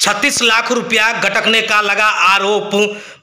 36 लाख रुपया गटकने का लगा आरोप।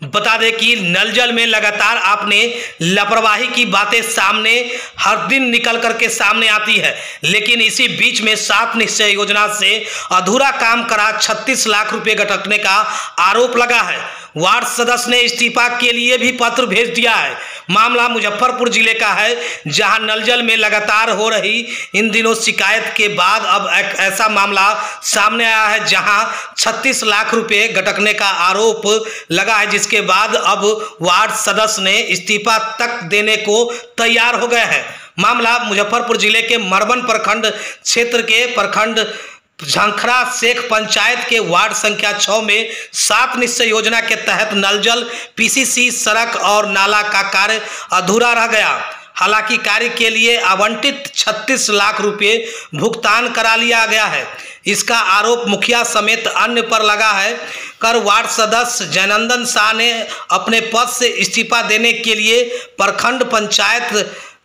बता दें कि नल जल में लगातार आपने लापरवाही की बातें सामने हर दिन निकल करके सामने आती है, लेकिन इसी बीच में 7 निश्चय योजना से अधूरा काम करा 36 लाख रुपए गटकने का आरोप लगा है। वार्ड सदस्य ने इस्तीफा के लिए भी पत्र भेज दिया है। मामला मुजफ्फरपुर जिले का है, जहां नल जल में लगातार हो रही इन दिनों शिकायत के बाद अब एक ऐसा मामला सामने आया है जहां 36 लाख रुपए गटकने का आरोप लगा है, जिसके बाद अब वार्ड सदस्य ने इस्तीफा तक देने को तैयार हो गए हैं। मामला मुजफ्फरपुर जिले के मरवन प्रखंड क्षेत्र के प्रखंड झंखरा शेख पंचायत के वार्ड संख्या 6 में 7 निश्चय योजना के तहत नल जल, पीसीसी, सड़क और नाला का कार्य अधूरा रह गया। हालांकि कार्य के लिए आवंटित 36 लाख रुपए भुगतान करा लिया गया है। इसका आरोप मुखिया समेत अन्य पर लगा है। वार्ड सदस्य जयनंदन शाह ने अपने पद से इस्तीफा देने के लिए प्रखंड पंचायत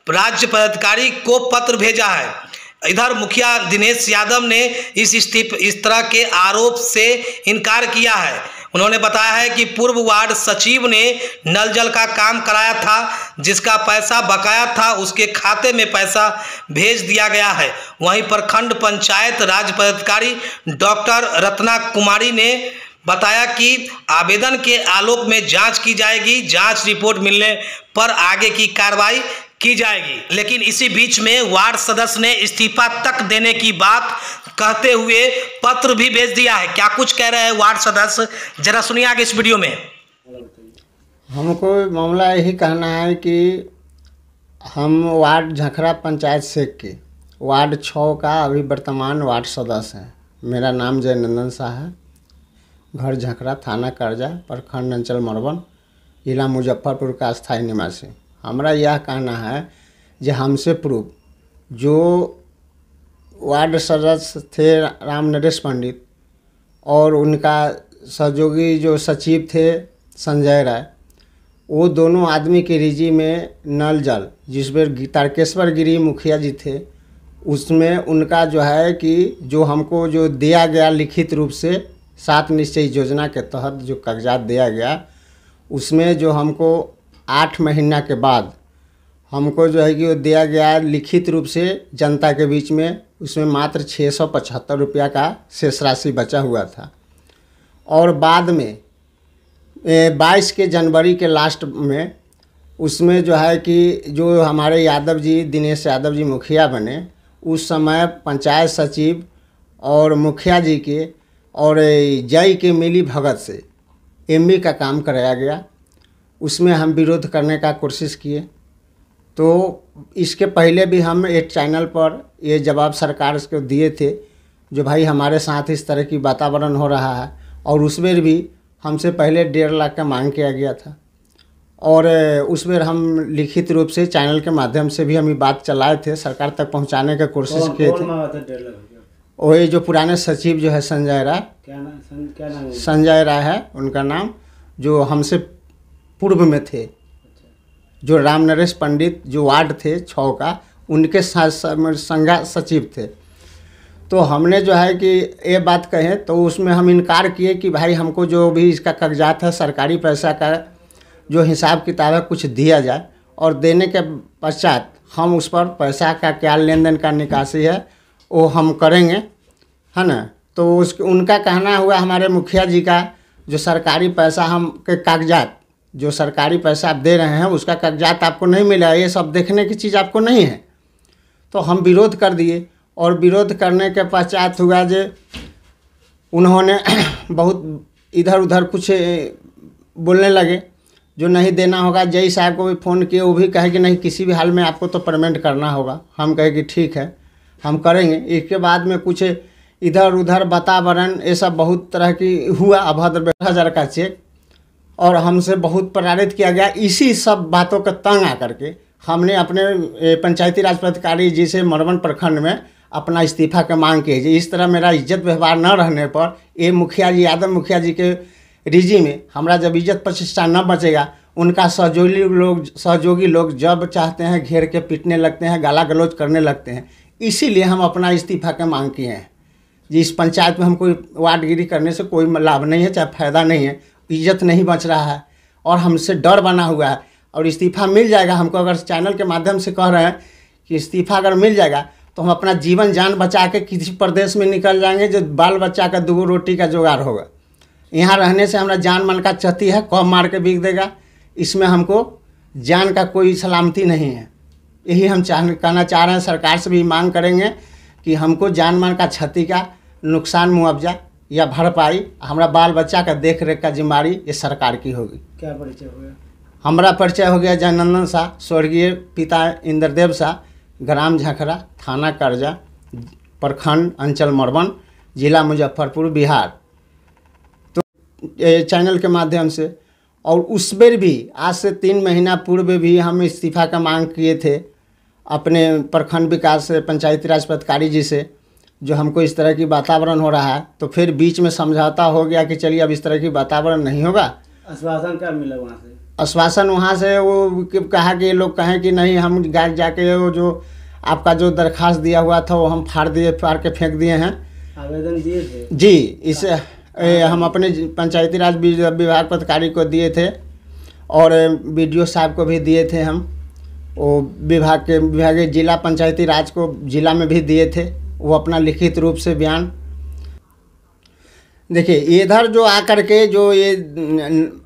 राज्य पदाधिकारी को पत्र भेजा है। इधर मुखिया दिनेश यादव ने इस तरह के आरोप से इनकार किया है। उन्होंने बताया है कि पूर्व वार्ड सचिव ने नल जल का काम कराया था, जिसका पैसा बकाया था, उसके खाते में पैसा भेज दिया गया है। वहीं प्रखंड पंचायत राज्य पदाधिकारी डॉक्टर रत्ना कुमारी ने बताया कि आवेदन के आलोक में जांच की जाएगी। जांच रिपोर्ट मिलने पर आगे की कार्रवाई की जाएगी। लेकिन इसी बीच में वार्ड सदस्य ने इस्तीफा तक देने की बात कहते हुए पत्र भी भेज दिया है। क्या कुछ कह रहे हैं वार्ड सदस्य, जरा सुनिए आगे इस वीडियो में। हमको मामला यही कहना है कि हम वार्ड झंखरा पंचायत शेख के वार्ड 6 का अभी वर्तमान वार्ड सदस्य हैं। मेरा नाम जयनंदन शाह है, घर झंखरा, थाना करजा, प्रखंड अंचल मरवन, जिला मुजफ्फरपुर का स्थायी निवासी। हमारा यह कहना है कि हमसे पूर्व जो वार्ड सदस्य थे राम नरेश पंडित और उनका सहयोगी जो सचिव थे संजय राय, वो दोनों आदमी के रिजी में नल जल, जिसमें तारकेश्वर गिरी मुखिया जी थे, उसमें उनका जो है कि जो हमको जो दिया गया लिखित रूप से 7 निश्चय योजना के तहत जो कागजात दिया गया, उसमें जो हमको 8 महीना के बाद हमको जो है कि वो दिया गया लिखित रूप से जनता के बीच में, उसमें मात्र 675 रुपया का शेष राशि बचा हुआ था। और बाद में 22 के जनवरी के लास्ट में उसमें जो है कि जो हमारे यादव जी, दिनेश यादव जी मुखिया बने, उस समय पंचायत सचिव और मुखिया जी के और जय के मिली भगत से एमबी का काम कराया गया। उसमें हम विरोध करने का कोशिश किए, तो इसके पहले भी हम एक चैनल पर ये जवाब सरकार को दिए थे, जो भाई हमारे साथ इस तरह की वातावरण हो रहा है। और उसमें भी हमसे पहले 1.5 लाख का मांग किया गया था, और उसमें हम लिखित रूप से चैनल के माध्यम से भी हम ये बात चलाए थे, सरकार तक पहुंचाने का कोशिश किए थे। वही जो पुराने सचिव जो है संजय राय, संजय राय है उनका नाम, जो हमसे पूर्व में थे, जो राम नरेश पंडित जो वार्ड थे 6 का, उनके संघा सचिव थे। तो हमने जो है कि ये बात कहें तो उसमें हम इनकार किए कि भाई हमको जो भी इसका कागजात है, सरकारी पैसा का जो हिसाब किताब है, कुछ दिया जाए, और देने के पश्चात हम उस पर पैसा का क्या लेन देन का निकासी है वो हम करेंगे, है ना। तो उनका कहना हुआ हमारे मुखिया जी का, जो सरकारी पैसा हम के कागजात, जो सरकारी पैसा आप दे रहे हैं उसका कागजात आपको नहीं मिला, ये सब देखने की चीज़ आपको नहीं है। तो हम विरोध कर दिए, और विरोध करने के पश्चात हुआ जो उन्होंने बहुत इधर उधर कुछ बोलने लगे, जो नहीं देना होगा। जय साहब को भी फ़ोन किए, वो भी कहे कि नहीं, किसी भी हाल में आपको तो पेमेंट करना होगा। हम कहे कि ठीक है, हम करेंगे। इसके बाद में कुछ इधर उधर वातावरण ये सब बहुत तरह की हुआ, अभद्र 1000 का चेक, और हमसे बहुत प्रताड़ित किया गया। इसी सब बातों का तंग आकर के हमने अपने पंचायती राज पदाधिकारी जी से मरवन प्रखंड में अपना इस्तीफा का मांग की। इस तरह मेरा इज्जत व्यवहार न रहने पर ये मुखिया जी, यादव मुखिया जी के रिजी में हमारा जब इज्जत प्रतिष्ठा न बचेगा, उनका सहयोगी लोग जब चाहते हैं घेर के पीटने लगते हैं, गाला गलौज करने लगते हैं। इसीलिए हम अपना इस्तीफा का मांग किए हैं। जी इस पंचायत में हमको वार्डगिरी करने से कोई लाभ नहीं है, चाहे फायदा नहीं है, इज्जत नहीं बच रहा है और हमसे डर बना हुआ है। और इस्तीफ़ा मिल जाएगा हमको, अगर चैनल के माध्यम से कह रहे हैं कि इस्तीफ़ा अगर मिल जाएगा तो हम अपना जीवन जान बचा के किसी प्रदेश में निकल जाएंगे, जो बाल बच्चा का 2 रोटी का जुगाड़ होगा। यहाँ रहने से हमारा जान मन का क्षति है, कौन मार के बिक देगा, इसमें हमको जान का कोई सलामती नहीं है। यही हम कहना चाह रहे हैं, सरकार से भी मांग करेंगे कि हमको जान माल का क्षति का नुकसान मुआवजा या भरपाई, हमारा बाल बच्चा का देख रेख का जिम्मेदारी ये सरकार की होगी। क्या परिचय हो गया? हमारा परिचय हो गया जयनंदन शाह, स्वर्गीय पिता इंद्रदेव शाह, ग्राम झखरा, थाना करजा, प्रखंड अंचल मरवन, जिला मुजफ्फरपुर, बिहार। तो चैनल के माध्यम से, और उस बेर भी आज से 3 महीना पूर्व भी हम इस्तीफ़ा का मांग किए थे अपने प्रखंड विकास पंचायती राज पदाधिकारी जी से, जो हमको इस तरह की वातावरण हो रहा है। तो फिर बीच में समझौता हो गया कि चलिए अब इस तरह की वातावरण नहीं होगा। आश्वासन क्या मिला वहाँ से? आश्वासन वहाँ से वो कहा कि ये लोग कहें कि नहीं, हम जाके वो जो आपका जो दरखास्त दिया हुआ था वो हम फाड़ के फेंक दिए हैं। आवेदन दिए थे? जी, इसे हम अपने पंचायती राज विभाग पदाधिकारी को दिए थे और BDO साहब को भी दिए थे। हम वो विभागीय जिला पंचायती राज को जिला में भी दिए थे, वो अपना लिखित रूप से बयान। देखिए इधर जो आकर के जो ये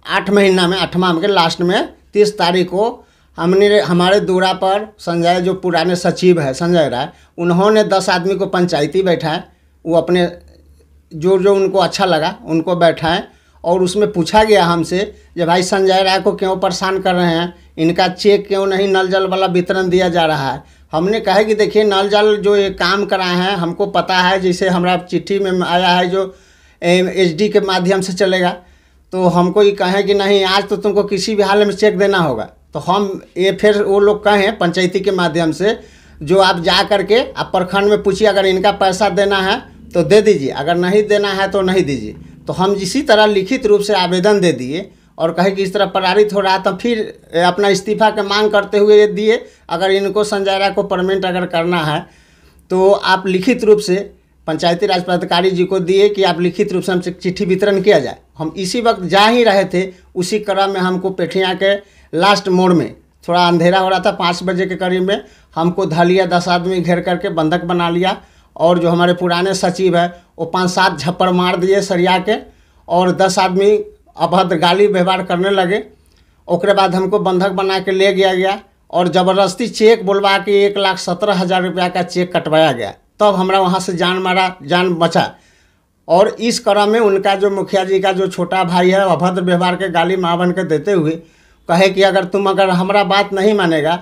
8 महीना में 8वां के लास्ट में 30 तारीख को हमारे दूरा पर संजय जो पुराने सचिव है संजय राय, उन्होंने 10 आदमी को पंचायती बैठाए। वो अपने जो उनको अच्छा लगा उनको बैठाएं और उसमें पूछा गया हमसे कि भाई संजय राय को क्यों परेशान कर रहे हैं, इनका चेक क्यों नहीं नल जल वाला वितरण दिया जा रहा है। हमने कहा कि देखिए नल जल जो ये काम कराए हैं हमको पता है, जैसे हमारा चिट्ठी में आया है जो HD के माध्यम से चलेगा, तो हमको ये कहें कि नहीं आज तो तुमको किसी भी हाल में चेक देना होगा। तो हम ये फिर वो लोग कहें पंचायती के माध्यम से जो आप जा करके आप प्रखंड में पूछिए, अगर इनका पैसा देना है तो दे दीजिए, अगर नहीं देना है तो नहीं दीजिए। तो हम इसी तरह लिखित रूप से आवेदन दे दिए और कहे कि इस तरह प्रताड़ित हो रहा है, तो फिर अपना इस्तीफ़ा का मांग करते हुए दिए। अगर इनको संजय राय को परमानेंट अगर करना है तो आप लिखित रूप से पंचायती राज पदाधिकारी जी को दिए कि आप लिखित रूप से हमसे चिट्ठी वितरण किया जाए। हम इसी वक्त जा ही रहे थे, उसी क्रम में हमको पेठिया के लास्ट मोड़ में थोड़ा अंधेरा हो रहा था, 5 बजे के करीब में हमको धा लिया, 10 आदमी घेर करके बंधक बना लिया और जो हमारे पुराने सचिव है वो 5-7 झप्पड़ मार दिए सरिया के और 10 आदमी अभद्र गाली व्यवहार करने लगे। उसके बाद हमको बंधक बना के ले गया और ज़बरदस्ती चेक बुलवा के 1,17,000 रुपया का चेक कटवाया गया। तब हमरा वहाँ से जान बचा। और इस क्रम में उनका जो मुखिया जी का जो छोटा भाई है अभद्र व्यवहार के गाली माँ बन के देते हुए कहे कि अगर हमारा बात नहीं मानेगा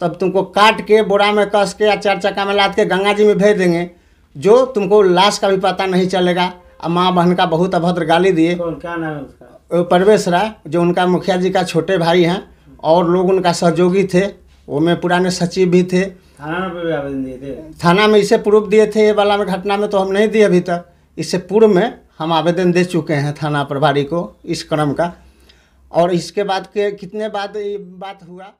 तब तुमको काट के बोरा में कस के या 4 चक्का में लाद के गंगा जी में भेज देंगे, जो तुमको लाश का भी पता नहीं चलेगा। माँ बहन का बहुत अभद्र गाली दिए। क्या नाम है उसका? परवेश राय, जो उनका मुखिया जी का छोटे भाई हैं और लोग उनका सहयोगी थे, वो में पुराने सचिव भी थे। थाना में भी आवेदन दिए थे? थाना में इससे पूर्व दिए थे, ये वाला में घटना में तो हम नहीं दिए अभी तक। इससे पूर्व में हम आवेदन दे चुके हैं थाना प्रभारी को इस क्रम का। और इसके बाद के कितने बाद ये बात हुआ।